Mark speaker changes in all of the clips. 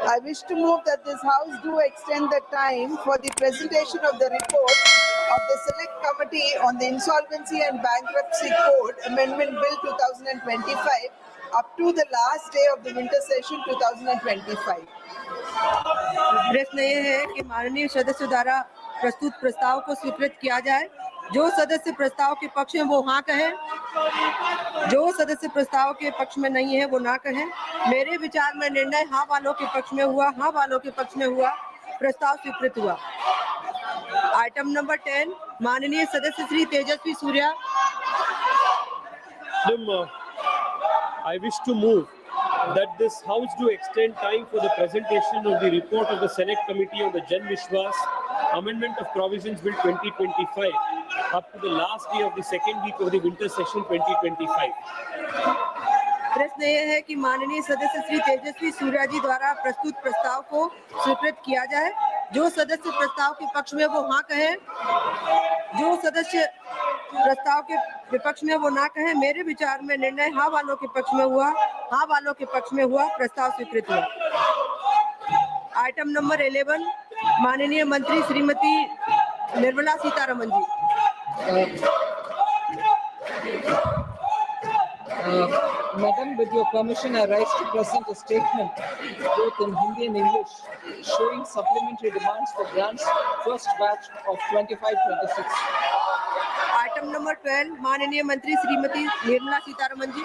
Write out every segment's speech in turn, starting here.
Speaker 1: I wish to move that this House do extend the time for the presentation of the report of the Select Committee on the Insolvency and Bankruptcy Code Amendment Bill 2025 up to the last day of the winter session 2025.
Speaker 2: प्रश्न ये है कि माननीय सदस्य द्वारा प्रस्तुत प्रस्ताव को स्वीकृत किया जाए। जो सदस्य प्रस्ताव के पक्ष में वो हाँ कहे, जो सदस्य प्रस्ताव के पक्ष में नहीं है वो ना कहे। मेरे विचार में निर्णय हाँ वालों के पक्ष में हुआ, हाँ वालों के पक्ष में हुआ, प्रस्ताव स्वीकृत हुआ। आइटम नंबर 10, माननीय सदस्य Shri Tejasvi Surya.
Speaker 3: I wish to move that this House do extend time for the presentation of the report of the Select Committee on the Jan Vishwas Amendment of Provisions Bill 2025 up to the last day of the second week of the winter session 2025.
Speaker 2: प्रश्न ये है कि माननीय सदस्य श्री तेजस्वी सूर्या जी द्वारा प्रस्तुत प्रस्ताव को स्वीकृत किया जाए। जो सदस्य प्रस्ताव के पक्ष में वो हाँ कहे, जो सदस्य प्रस्ताव के विपक्ष में वो ना कहे। मेरे विचार में निर्णय हाँ वालों के पक्ष में हुआ, हाँ वालों के पक्ष में हुआ, प्रस्ताव स्वीकृत हुआ। आइटम नंबर 11, माननीय मंत्री श्रीमती निर्मला सीतारमन जी।
Speaker 4: Madam, with your permission, I rise to present a statement both in Hindi and English showing supplementary demands for grants first batch of 25-26.
Speaker 2: Item number 12, माननीय मंत्री श्रीमती निर्मला सीतारमन जी।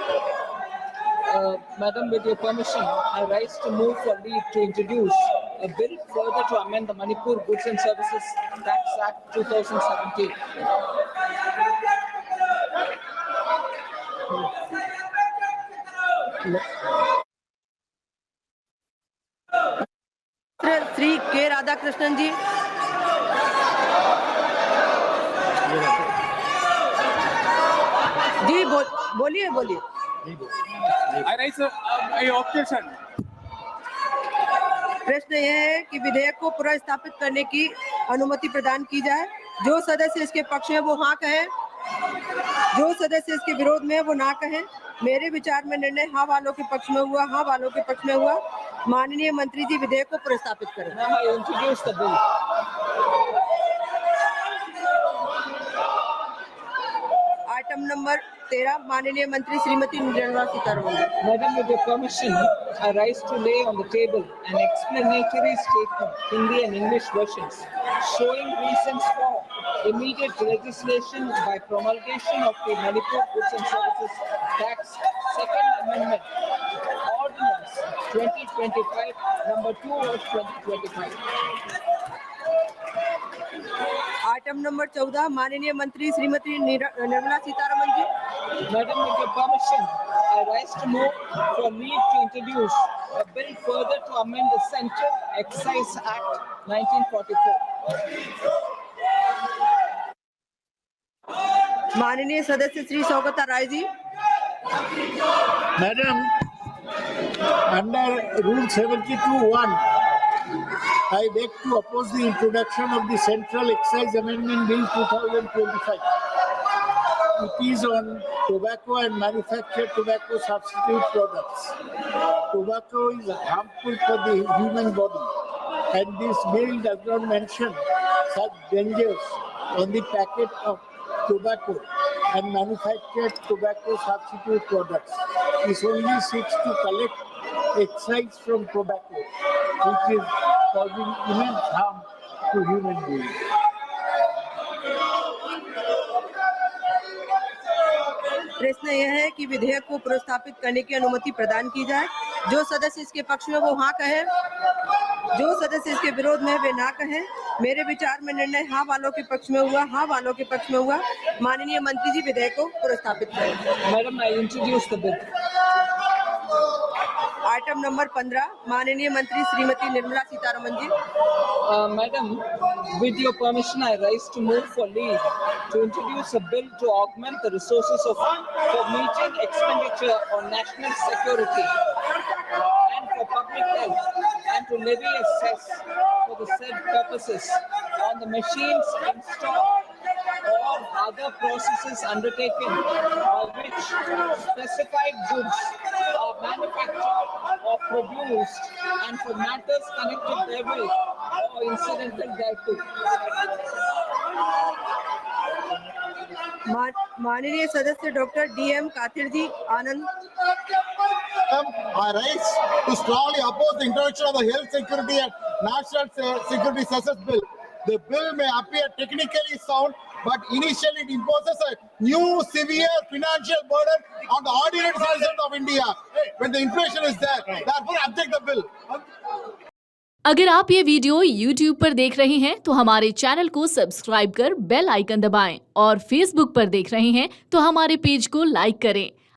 Speaker 4: Madam, with your permission, I rise to move for leave to introduce a bill further to amend the Manipur Goods and Services Tax Act 2017.
Speaker 2: Shri के राधाकृष्णन जी। जी बोलिए बोलिए।
Speaker 5: I raise a objection.
Speaker 2: प्रश्न यह है कि विधेयक को पुनर्स्थापित करने की अनुमति प्रदान की जाए। जो सदस्य इसके पक्ष में वो हाँ कहे, जो सदस्य इसके विरोध में वो ना कहे। मेरे विचार में निर्णय हाँ वालों के पक्ष में हुआ, हाँ वालों के पक्ष में हुआ। माननीय मंत्री जी विधेयक को पुनर्स्थापित करें।
Speaker 4: Now I introduce the bill.
Speaker 2: Item number 13, माननीय मंत्री Shrimati Nirmala Sitharaman.
Speaker 4: Madam, with your permission, I rise to lay on the table an explanatory statement, Hindi and English versions, showing reasons for immediate legislation by promulgation of the Manipur Goods and Services Tax Second Amendment, Ordinance 2025, number 2 of 2025.
Speaker 2: Item number 14, माननीय मंत्री श्रीमती निर्मला सीतारमन जी।
Speaker 4: Madam, with your permission, I rise to move for leave to introduce a bill further to amend the Central Excise Act 1944.
Speaker 2: माननीय सदस्य Shri Saugata Rai ji.
Speaker 6: Madam, under Rule 72(1), I beg to oppose the introduction of the Central Excise Amendment Bill 2025. It is on tobacco and manufactured tobacco substitute products. Tobacco is harmful for the human body, and this bill does not mention such dangers on the packet of tobacco and manufactured tobacco substitute products. This only seeks to collect excise from tobacco, which is causing immense harm to human beings.
Speaker 2: प्रश्न यह है कि विधेयक को पुनर्स्थापित करने की अनुमति प्रदान की जाए। जो सदस्य इसके पक्ष में वो हाँ कहे, जो सदस्य इसके विरोध में वे ना कहे। मेरे विचार में निर्णय हाँ वालों के पक्ष में हुआ, हाँ वालों के पक्ष में हुआ। माननीय मंत्री जी विधेयक को पुनर्स्थापित करें।
Speaker 4: Madam, I introduce the bill.
Speaker 2: Item number 15, माननीय मंत्री श्रीमती निर्मला सीतारमन जी।
Speaker 4: Madam, with your permission, I rise to move for leave to introduce a bill to augment the resources for meeting expenditure on national security and for public health, and to levy a cess for the said purposes on the machines installed or other processes undertaken by which specified goods are manufactured or produced and for matters connected therewith or incidental thereto.
Speaker 2: माननीय सदस्य doctor DM Kathir ji Anand.
Speaker 7: I rise to strongly oppose the introduction of the Health Security and National Security Cessus Bill. The bill may appear technically sound, but initially it imposes a new severe financial burden on the ordinary citizens of India when the inflation is there. Therefore, object the bill.
Speaker 8: अगर आप ये video YouTube पर देख रहे हैं तो हमारे channel को सब्सक्राइब कर बेल आइकन दबाएं और Facebook पर देख रहे हैं तो हमारे पेज को लाइक करें।